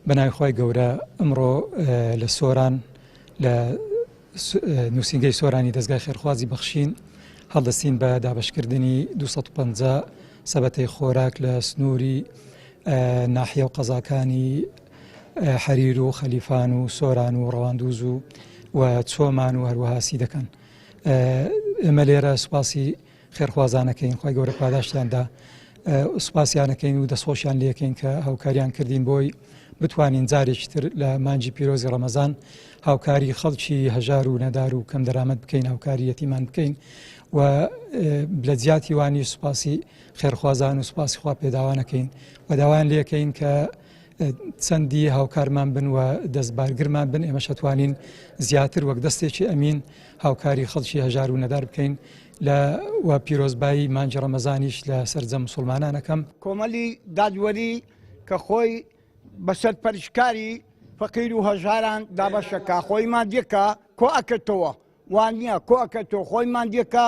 بەناوی خۆی گەورە ئەمڕۆ لە سۆران لە نووسینگەی سۆرانی دەستگای خێرخوازی بەخشین هەڵدەستین بە دابەشکردنی 250 سەبەتەی خۆراک لە سنووری ناحیە و قەزاکانی حەریر و خەلیفان و سۆران و ڕەواندوز و چۆمان و هەروەها سیدەکان. ئێمە لێرە سوپاسی خێرخوازانەکەین، خۆی گەورە پاداشتیاندا سوپاسیانەکەین و دەستخۆشیان لێکەین کە هاوکاریان کردین بۆی بتوانین جارێکی تر لە مانجی پیرۆزی ڕەمەزان هاوکاری خەڵکی هەژار و نەدار و کەم دەرامەت بکەین، هاوکاری یەتیمان بکەین و لە جیاتی وانی سوپاسی خێرخوازان و سوپاسی خوا پێداوانەکەین و داوایان لێکەین کە چەندی هاوکارمان بن و دەستبارگرمان بن، ئێمە شەتوانین زیاتر وەک دەستێکی ئەمین هاوکاری خەڵکی هەژار و نەدار بکەین لە و پیرۆزبایی مانجی ڕەمەزانیش لە سەرجەم مسلمانانەکەم. کۆمەڵی دادوەری کە خۆی بەسەر پەرشکاری فەقیر و هەژاران دابەشەکە خۆی مادیەکە کۆ ئەکەتەوە وان نییە کۆ ئەکەتەوە خۆی مادیەکە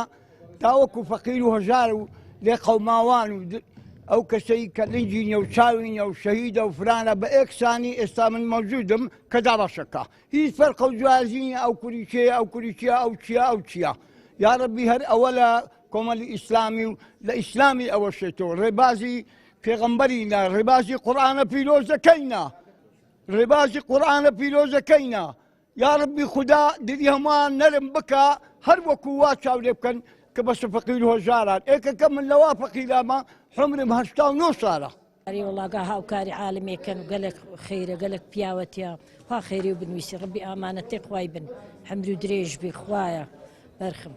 تاوەکو فەقیر و هەژار و لێ قەوماوان و ئەو کەسەی کە لنجی نیە و چاوی نیە و شەهیدە و فرانە بە ئێکسانی ئێستا من مەوجودم کە دابەشەکە هیچ فەرقە و جیازی نیە ئەو کوریچەیە ئەو کوریچە ئەو چیە ئەو چییە. یا ڕەبی هەر ئەوە لە کۆمەڵی ئیسلامی و لە ئیسلامی ئەوە شێتەوە ڕێبازی پێغەمبەرینە، ڕێبازی قورئانە پیرۆزەکەینە، ڕێبازی قورئانە پیرۆزەکەینە. یا ڕەبی خودا دلی هەمووان نەرم بکە هەر وەکو وا چاودێ بکەن کە بەس فەقیر و هەژاران ئێکەکە من لەوا فەقیرامە حمرم 89 ساڵە. وڵاگا هاوکاری عالمێکن و گەلێک خەیرە گەلێک پیاوەتیە خوا خەیری و بنویسی ڕەبی ئامانەتێک خوای بن حەمر و درێژ بی خوایە بەرخم.